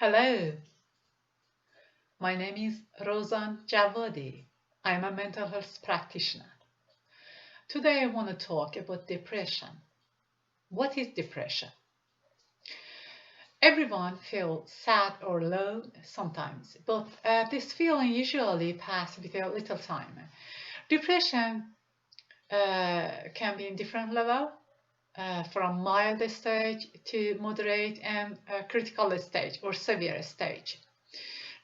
Hello, my name is Rozan Javadi. I'm a mental health practitioner. Today I want to talk about depression. What is depression? Everyone feels sad or low sometimes, but this feeling usually passes with a little time. Depression can be in different level, from mild stage to moderate and critical stage or severe stage.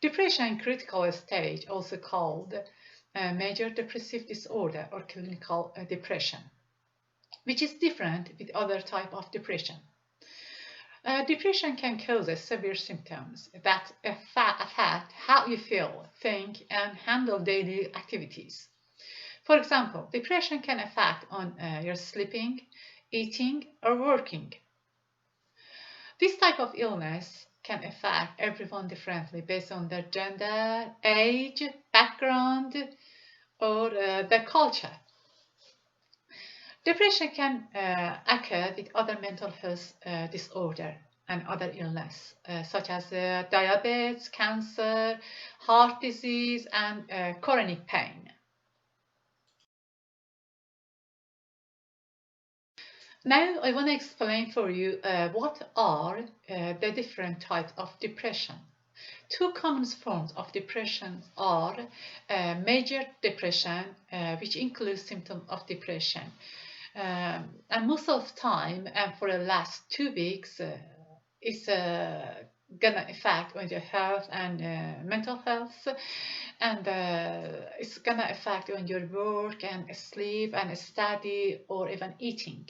Depression critical stage, also called major depressive disorder or clinical depression, which is different with other type of depression. Depression can cause severe symptoms that affect how you feel, think, and handle daily activities. For example, depression can affect on your sleeping, eating, or working. This type of illness can affect everyone differently based on their gender, age, background, or their culture. Depression can occur with other mental health disorder and other illness, such as diabetes, cancer, heart disease, and chronic pain. Now I want to explain for you what are the different types of depression. Two common forms of depression are major depression, which includes symptoms of depression. And most of the time, and for the last 2 weeks, it's gonna affect on your health and mental health, and it's gonna affect on your work and sleep and study or even eating.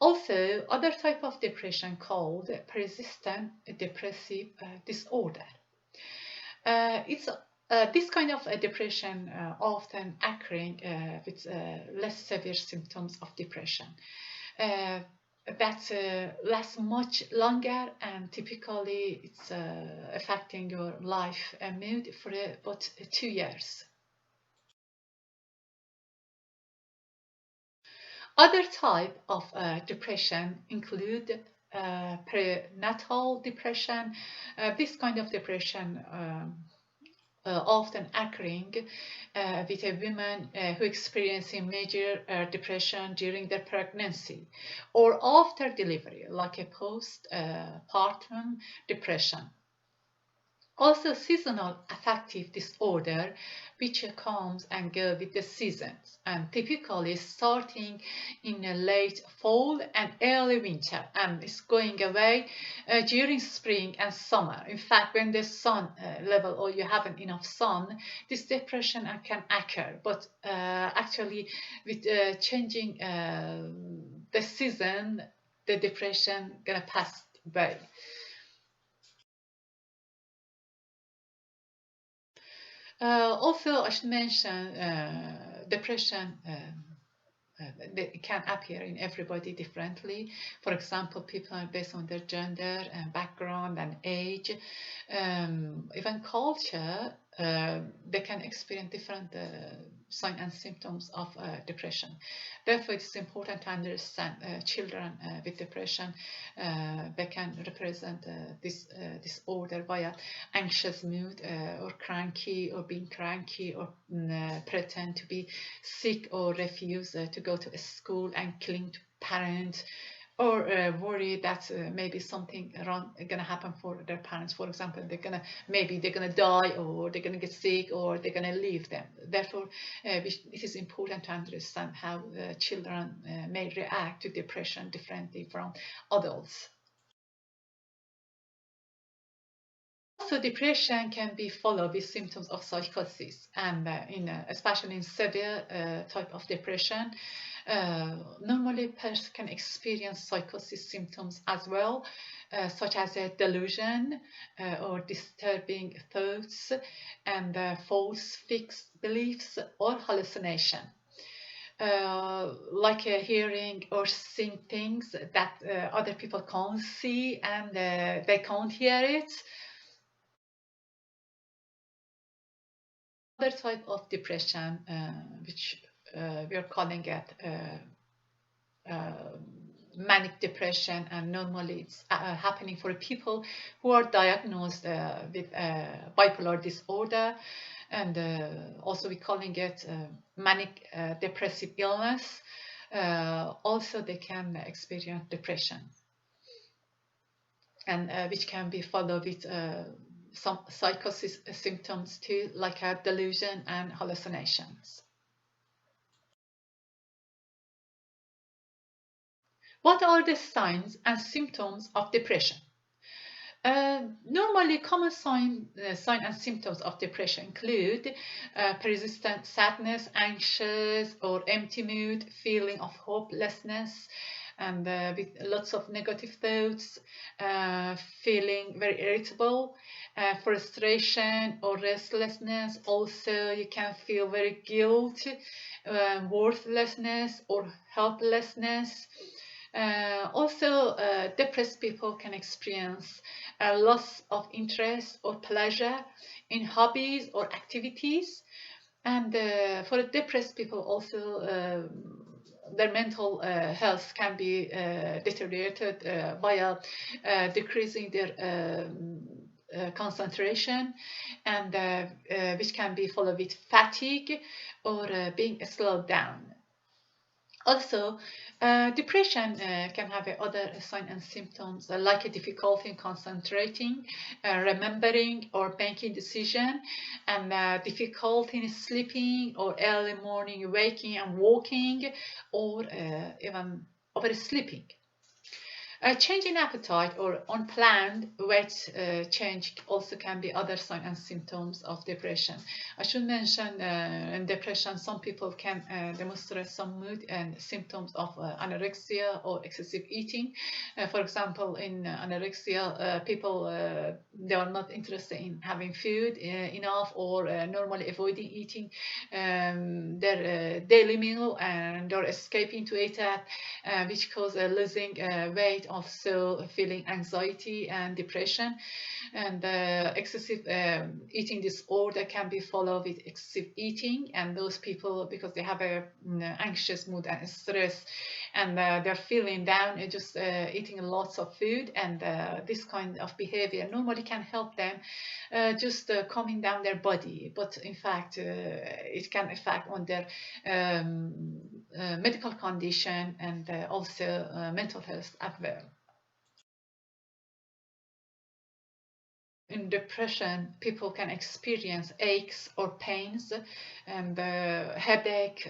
Also, other type of depression called persistent depressive disorder. It's this kind of depression often occurring with less severe symptoms of depression uh, that lasts much longer, and typically it's affecting your life and mood for about 2 years. Other type of depression include prenatal depression. This kind of depression often occurring with a woman who experiencing major depression during their pregnancy or after delivery, like a postpartum depression. Also, seasonal affective disorder, which comes and goes with the seasons, and typically starting in a late fall and early winter, and is going away during spring and summer. In fact, when the sun level or you haven't enough sun, this depression can occur. But actually, with changing the season, the depression gonna pass away. Also, I should mention depression. It can appear in everybody differently. For example, people are based on their gender and background and age, even culture. They can experience different signs and symptoms of depression. Therefore, it's important to understand children with depression. They can represent this disorder via anxious mood or cranky or being cranky or pretend to be sick or refuse to go to a school and cling to parents or worry that maybe something wrong gonna happen for their parents. For example, maybe they're gonna die or they're gonna get sick or they're gonna leave them. Therefore, it is important to understand how children may react to depression differently from adults. Also, depression can be followed with symptoms of psychosis, and especially in severe type of depression, normally a person can experience psychosis symptoms as well, such as a delusion or disturbing thoughts and false fixed beliefs or hallucination. Like hearing or seeing things that other people can't see and they can't hear it. Other type of depression, which we are calling it manic depression, and normally it's happening for people who are diagnosed with bipolar disorder, and also we're calling it manic depressive illness. Also, they can experience depression, and which can be followed with some psychosis symptoms too, like delusion and hallucinations. What are the signs and symptoms of depression? Normally, common sign and symptoms of depression include persistent sadness, anxious or empty mood, feeling of hopelessness, and with lots of negative thoughts, feeling very irritable, frustration or restlessness. Also, you can feel very guilt, worthlessness or helplessness. Also, depressed people can experience a loss of interest or pleasure in hobbies or activities. And for depressed people, also their mental health can be deteriorated via decreasing their concentration, and which can be followed with fatigue or being slowed down. Also, depression can have other signs and symptoms like a difficulty in concentrating, remembering or making decision, and difficulty in sleeping or early morning waking and walking, or even oversleeping. A change in appetite or unplanned weight change also can be other signs and symptoms of depression. I should mention in depression, some people can demonstrate some mood and symptoms of anorexia or excessive eating. For example, in anorexia, people they are not interested in having food enough, or normally avoiding eating their daily meal, and they're escaping to eat that, which cause losing weight, also feeling anxiety and depression. And excessive eating disorder can be followed with excessive eating, and those people, because they have a anxious mood and stress, and they're feeling down, just eating lots of food, and this kind of behavior normally can help them just calming down their body, but in fact it can affect on their medical condition, and also mental health as well. In depression, people can experience aches or pains, and headache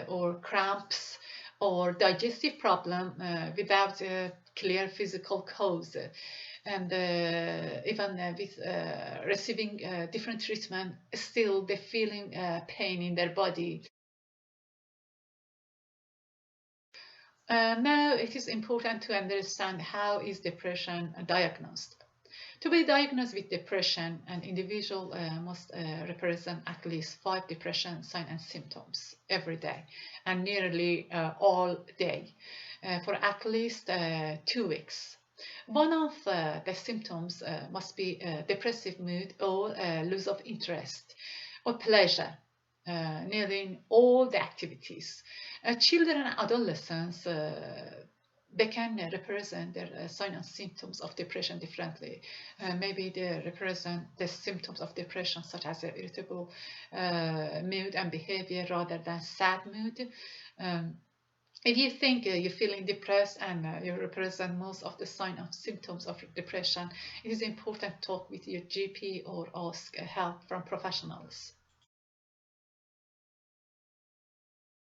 or cramps or digestive problem without a clear physical cause. And even with receiving different treatment, still they're feeling pain in their body. Now it is important to understand how is depression diagnosed. To be diagnosed with depression, an individual must represent at least 5 depression signs and symptoms every day, and nearly all day, for at least 2 weeks. One of the symptoms must be depressive mood or loss of interest or pleasure nearly in all the activities. Children and adolescents they can represent their signs and symptoms of depression differently. Maybe they represent the symptoms of depression such as irritable mood and behavior rather than sad mood. If you think you're feeling depressed and you represent most of the signs of symptoms of depression, it is important to talk with your GP or ask help from professionals.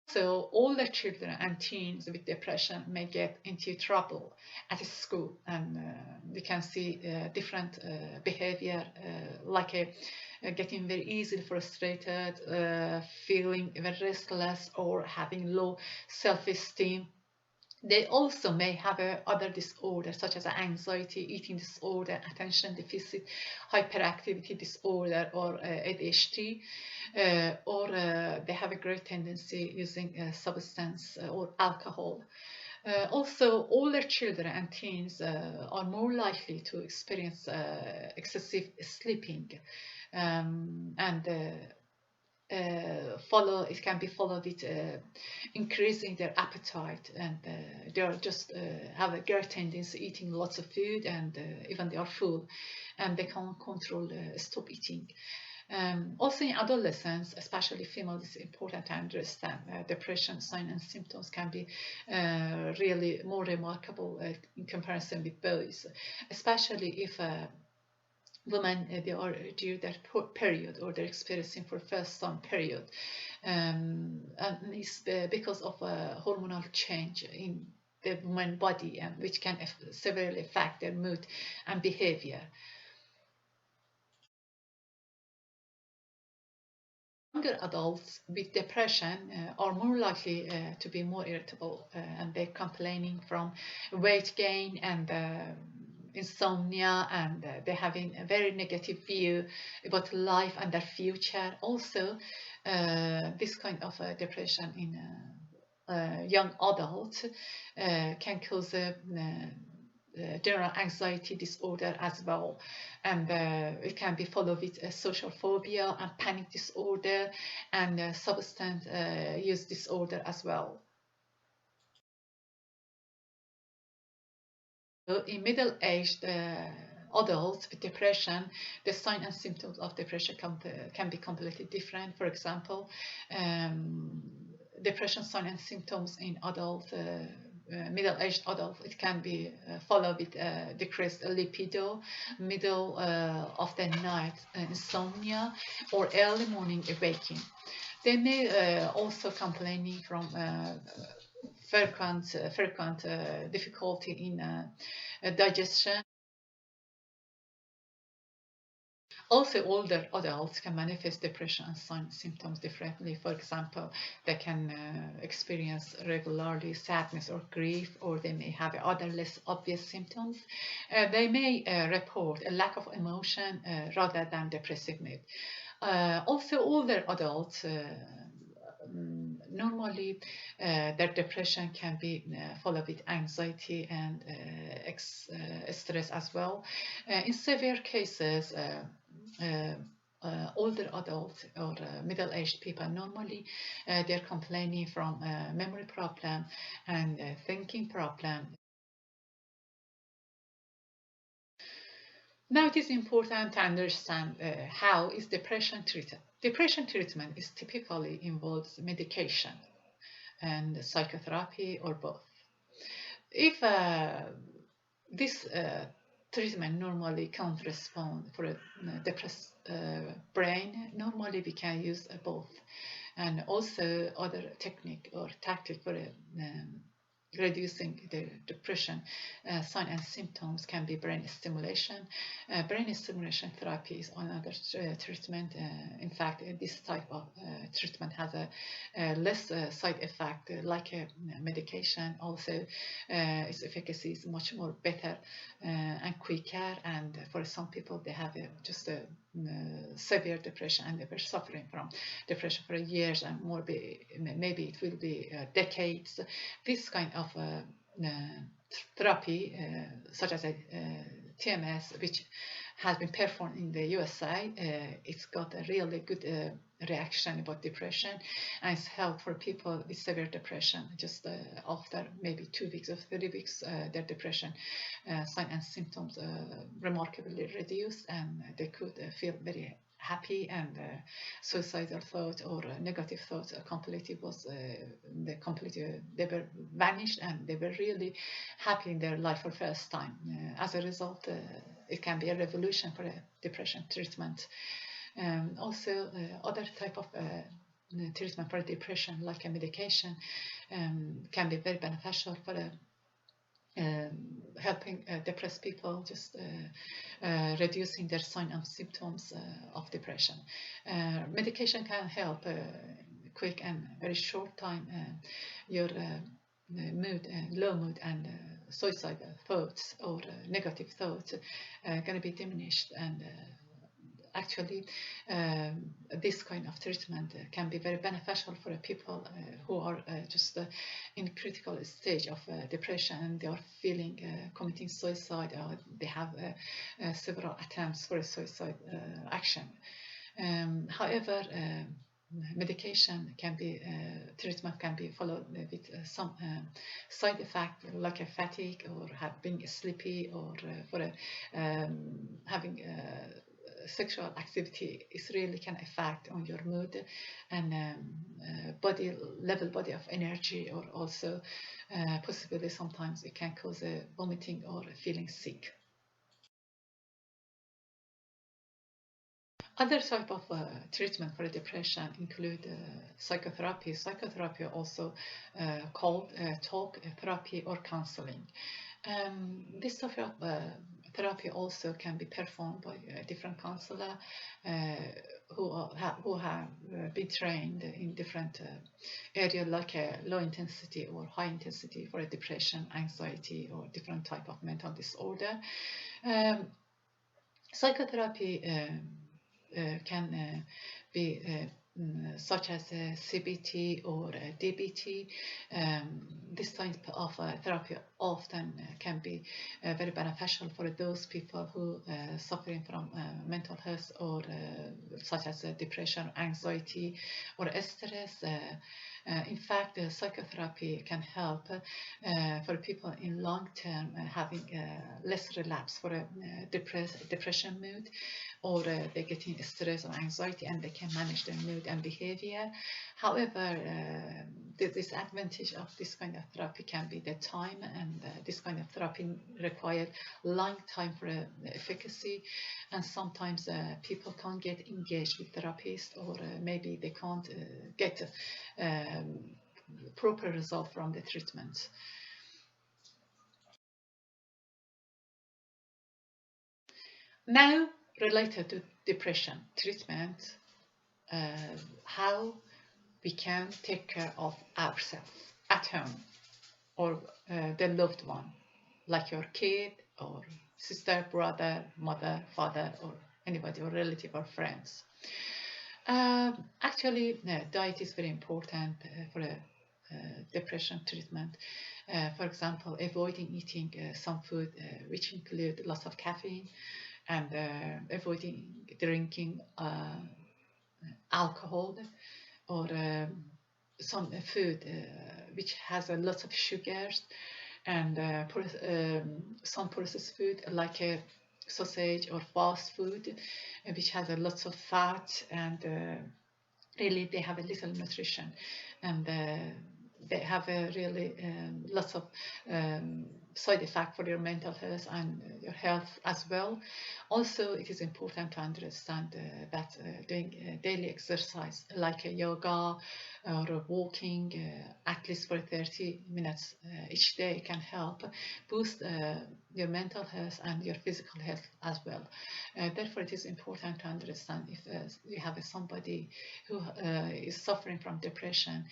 So older children and teens with depression may get into trouble at school, and we can see different behavior, like getting very easily frustrated, feeling very restless, or having low self-esteem. They also may have other disorders such as anxiety, eating disorder, attention deficit hyperactivity disorder, or ADHD, or they have a great tendency using substance or alcohol. Also, older children and teens are more likely to experience excessive sleeping, and it can be followed with increasing their appetite, and they are just have a great tendency eating lots of food, and even they are full and they can't control stop eating. Also in adolescence, especially females, it's important to understand depression signs and symptoms can be really more remarkable in comparison with boys, especially if women they are due their period, or they're experiencing for first time period, and it's because of a hormonal change in the woman body, and which can severely affect their mood and behavior. Younger adults with depression are more likely to be more irritable, and they're complaining from weight gain and insomnia, and they're having a very negative view about life and their future. Also, this kind of depression in young adults can cause general anxiety disorder as well, and it can be followed with social phobia and panic disorder, and substance use disorder as well. So in middle-aged adults with depression, the signs and symptoms of depression can be completely different. For example, depression signs and symptoms in adult middle-aged adults, it can be followed with decreased libido, middle of the night insomnia, or early morning awakening. They may also complaining from frequent difficulty in digestion. Also, older adults can manifest depression and symptoms differently. For example, they can experience regularly sadness or grief, or they may have other less obvious symptoms. They may report a lack of emotion rather than depressive mood. Also, older adults normally their depression can be followed with anxiety and stress as well. In severe cases, uh, older adults or middle-aged people normally they're complaining from memory problem and thinking problem. Now it is important to understand how is depression treated. Depression treatment is typically involves medication and psychotherapy or both. If this treatment normally can't respond for a depressed brain, normally we can use both, and also other technique or tactic for reducing the depression sign and symptoms can be brain stimulation. Brain stimulation therapy is another treatment. In fact, this type of treatment has a less side effect like a medication. Also, its efficacy is much more better and quicker. And for some people, they have just a severe depression, and they were suffering from depression for years and more. Maybe it will be decades. This kind of therapy, such as a TMS, which has been performed in the USA, it's got a really good reaction about depression, and it's helped for people with severe depression. Just after maybe 2 weeks or 3 weeks, their depression signs and symptoms remarkably reduced, and they could feel very happy, and suicidal thought or negative thoughts completely they were vanished, and they were really happy in their life for first time. As a result, it can be a revolution for a depression treatment. Also, other type of treatment for depression, like a medication, can be very beneficial for helping depressed people, just reducing their signs and symptoms of depression. Medication can help quick and very short time your mood, low mood, and suicidal thoughts or negative thoughts going to be diminished, and actually this kind of treatment can be very beneficial for people who are just in critical stage of depression, and they are feeling committing suicide, or they have several attempts for a suicide action. However, medication can be treatment can be followed with some side effect like a fatigue or being sleepy or for having sexual activity is really can affect on your mood and body of energy, or also possibly sometimes it can cause a vomiting or feeling sick. Other type of treatment for depression include psychotherapy. Psychotherapy also called talk therapy or counseling. This type of therapy also can be performed by a different counselor who have been trained in different area like low intensity or high intensity for depression, anxiety, or different type of mental disorder. Um, Psychotherapy can be such as CBT or DBT. This type of therapy often can be very beneficial for those people who suffering from mental health or such as depression, anxiety, or stress. In fact, psychotherapy can help for people in long term having less relapse for a depression mood, or they're getting stress or anxiety and they can manage their mood and behavior. However, the disadvantage of this kind of therapy can be the time, and this kind of therapy requires long time for efficacy, and sometimes people can't get engaged with therapists, or maybe they can't get proper result from the treatment. Now, related to depression treatment, how we can take care of ourselves at home, or the loved one, like your kid or sister, brother, mother, father, or anybody, or relative or friends. Actually, diet is very important for a depression treatment. For example, avoiding eating some food which include lots of caffeine, and avoiding drinking alcohol, or some food which has a lot of sugars, and some processed food like a sausage or fast food which has a lot of fat, and really they have a little nutrition, and they have a really lots of side effect for your mental health and your health as well. Also, it is important to understand that doing daily exercise like yoga or walking at least for 30 minutes each day can help boost your mental health and your physical health as well. Therefore, it is important to understand if you have somebody who is suffering from depression,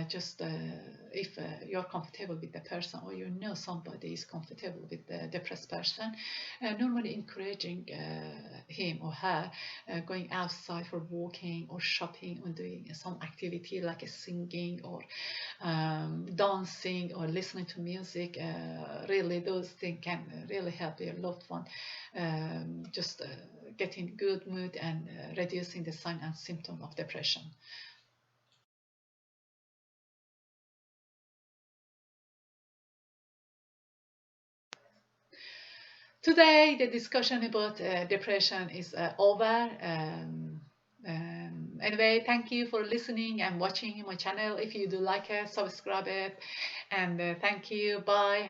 just if you're comfortable with the person, or you know somebody is comfortable with the depressed person, normally encouraging him or her going outside for walking or shopping, or doing some activity like singing or dancing or listening to music. Really, those things can really help your loved one just getting good mood and reducing the sign and symptom of depression. Today, the discussion about depression is over. Anyway, thank you for listening and watching my channel. If you do like it, subscribe it, and thank you. Bye.